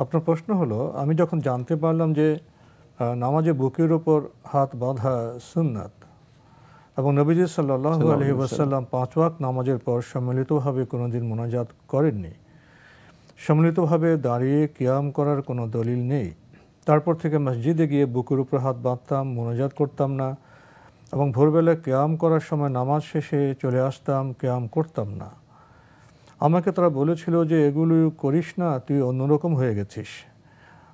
আপনার প্রশ্ন হলো, আমি যখন জানতে পারলাম যে নামাজে বুকের ওপর হাত বাঁধা সুন্নাত এবং নবীজি সাল্লাল্লাহু আলাইহি ওয়াসাল্লাম 5 ওয়াক্ত নামাজের পর সম্মিলিতভাবে কোনোদিন মোনাজাত করেননি, সম্মিলিতভাবে দাঁড়িয়ে কিয়াম করার কোনো দলিল নেই, তারপর থেকে মসজিদে গিয়ে বুকের উপর হাত বাঁধতাম, মোনাজাত করতাম না এবং ভোরবেলা কিয়াম করার সময় নামাজ শেষে চলে আসতাম, কিয়াম করতাম না। আমাকে তারা বলেছিল যে এগুলো করিস না, তুই অন্যরকম হয়ে গেছিস।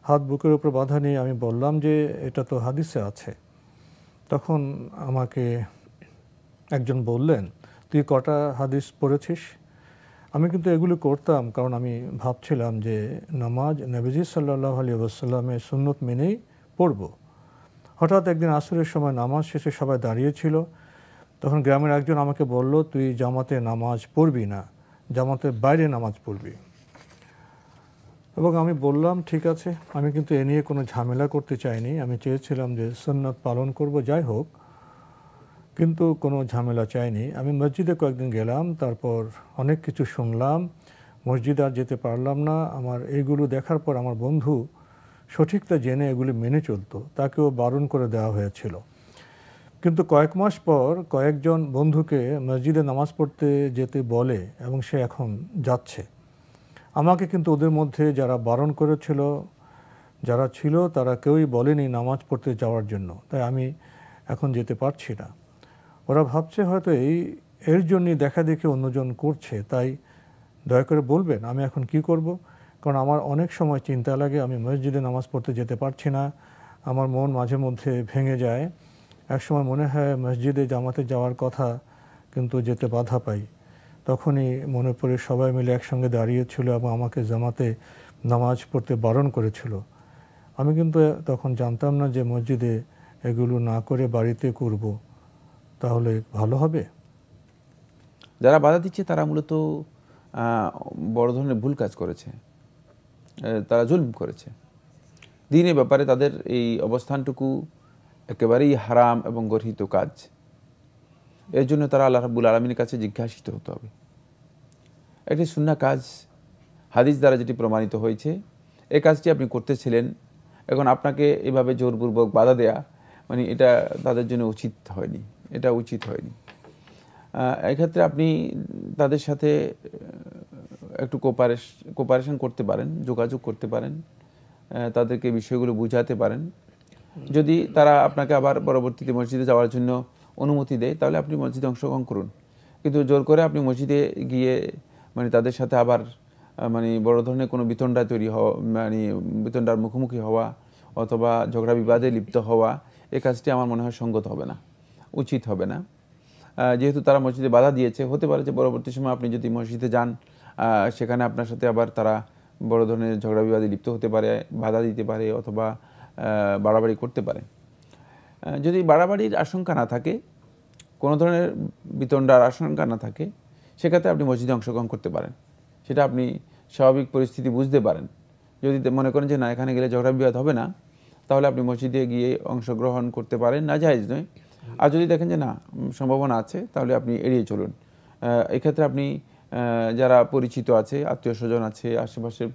হাত বুকের উপর বাঁধা নিয়ে আমি বললাম যে এটা তো হাদিসে আছে। তখন আমাকে একজন বললেন, তুই কটা হাদিস পড়েছিস? আমি কিন্তু এগুলো করতাম কারণ আমি ভাবছিলাম যে নামাজ নবীজি সাল্লাল্লাহু আলাইহি ওয়াসাল্লামের সুন্নত মেনেই পড়ব। হঠাৎ একদিন আসরের সময় নামাজ শেষে সবাই দাঁড়িয়েছিল, তখন গ্রামের একজন আমাকে বলল, তুই জামাতে নামাজ পড়বি না, জামাতের বাইরে নামাজ পড়বি। এবং আমি বললাম ঠিক আছে, আমি কিন্তু এ নিয়ে কোনো ঝামেলা করতে চাইনি, আমি চেয়েছিলাম যে সুন্নাত পালন করব, যাই হোক, কিন্তু কোনো ঝামেলা চাইনি। আমি মসজিদে কয়েকদিন গেলাম, তারপর অনেক কিছু শুনলাম, মসজিদে আর যেতে পারলাম না। আমার এইগুলো দেখার পর আমার বন্ধু সঠিকটা জেনে এগুলি মেনে চলতো, তাকেও বারণ করে দেওয়া হয়েছিল। কিন্তু কয়েক মাস পর কয়েকজন বন্ধুকে মসজিদে নামাজ পড়তে যেতে বলে এবং সে এখন যাচ্ছে। আমাকে কিন্তু ওদের মধ্যে যারা বারণ করেছিল, যারা ছিল, তারা কেউই বলেনি নামাজ পড়তে যাওয়ার জন্য, তাই আমি এখন যেতে পারছি না। ওরা ভাবছে হয়তো এর জন্যই দেখা দেখে অন্যজন করছে, তাই দয়া করে বলবেন আমি এখন কি করব। কারণ আমার অনেক সময় চিন্তা লাগে, আমি মসজিদে নামাজ পড়তে যেতে পারছি না, আমার মন মাঝে মধ্যে ভেঙে যায়। একসময় মনে হয় মসজিদে জামাতে যাওয়ার কথা, কিন্তু যেতে বাধা পাই। তখনই মনে পড়ে সবাই মিলে একসঙ্গে দাঁড়িয়েছিল এবং আমাকে জামাতে নামাজ পড়তে বারণ করেছিল। আমি কিন্তু তখন জানতাম না যে মসজিদে এগুলো না করে বাড়িতে করব, তাহলে ভালো হবে। যারা বাধা দিচ্ছে তারা মূলত বড় ধরনের ভুল কাজ করেছে, তারা জুলম করেছে। দ্বীনের ব্যাপারে তাদের এই অবস্থানটুকু একেবারেই হারাম এবং গর্হিত কাজ। এর জন্য তারা আল্লাহ রাব্বুল আলামিনের কাছে জিজ্ঞাসিত হতে হবে। একটি সুন্নাহ কাজ হাদিস দ্বারা যেটি প্রমাণিত হয়েছে, এই কাজটি আপনি করতেছিলেন, এখন আপনাকে এভাবে জোরপূর্বক বাধা দেয়া, মানে এটা তাদের জন্য উচিত হয়নি, এটা উচিত হয়নি। এক্ষেত্রে আপনি তাদের সাথে একটু কোপারেশন করতে পারেন, যোগাযোগ করতে পারেন, তাদেরকে বিষয়গুলো বুঝাতে পারেন। যদি তারা আপনাকে আবার পরবর্তীতে মসজিদে যাওয়ার জন্য অনুমতি দেয়, তাহলে আপনি মসজিদে অংশগ্রহণ করুন। কিন্তু জোর করে আপনি মসজিদে গিয়ে মানে তাদের সাথে আবার মানে বড় ধরনের কোনো বিতণ্ডা তৈরি হওয়া, মানে বিতণ্ডার মুখোমুখি হওয়া অথবা ঝগড়া বিবাদে লিপ্ত হওয়া, এই কাজটি আমার মনে হয় সঙ্গত হবে না, উচিত হবে না। যেহেতু তারা মসজিদে বাধা দিয়েছে, হতে পারে যে পরবর্তী সময় আপনি যদি মসজিদে যান, সেখানে আপনার সাথে আবার তারা বড় ধরনের ঝগড়া বিবাদে লিপ্ত হতে পারে, বাধা দিতে পারে অথবা বাড়াবাড়ি করতে পারে। যদি বাড়াবাড়ির আশঙ্কা না থাকে, কোনো ধরনের বিতণ্ডার আশঙ্কা না থাকে, সেক্ষেত্রে আপনি মসজিদে অংশগ্রহণ করতে পারেন। সেটা আপনি স্বাভাবিক পরিস্থিতি বুঝতে পারেন। যদি মনে করেন যে না, এখানে গেলে ঝগড়া বিবাদ হবে না, তাহলে আপনি মসজিদে গিয়ে অংশগ্রহণ করতে পারেন, না জায়েজ নয়। আর যদি দেখেন যে না, সম্ভাবনা আছে, তাহলে আপনি এড়িয়ে চলুন। এক্ষেত্রে আপনি যারা পরিচিত আছে, আত্মীয় স্বজন আছে, আশেপাশের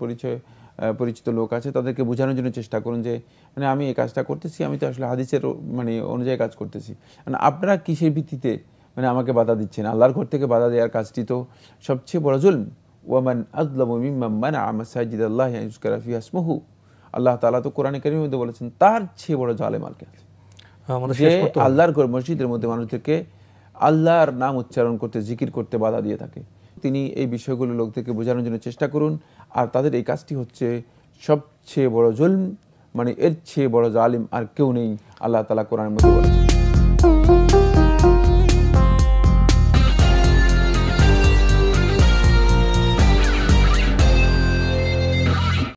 পরিচিত লোক আছে, তাদেরকে বোঝানোর জন্য চেষ্টা করুন যে মানে আমি এই কাজটা করতেছি, আমি তো আসলে হাদিসের মানে অনুযায়ী কাজ করতেছি, মানে আপনারা কিসের ভিত্তিতে মানে আমাকে বাধা দিচ্ছেন? আল্লাহর ঘর থেকে বাধা দেওয়ার কাজটি তো সবচেয়ে বড় জুলম। ওয়ামান আযলামু মিম্মান মানাআ মাসাজিদাল্লাহি আন ইউযকারা ফিহা ইসমুহু, আল্লাহ তাআলা তো কোরআনে কারীমের মধ্যে বলেছেন তার চেয়ে বড় জালেম আর কে আছে, যে আল্লাহর ঘর মসজিদের মধ্যে মানুষদেরকে আল্লাহর নাম উচ্চারণ করতে, জিকির করতে বাধা দিয়ে থাকে। তিনি এই বিষয়গুলো লোকদেরকে বোঝানোর জন্য চেষ্টা করুন। আর তাদের এই কাজটি হচ্ছে সবচেয়ে বড় জুলম, মানে এর চেয়ে বড় জালিম আর কেউ নেই, আল্লাহ তাআলা কোরআনের মধ্যে বলেছেন।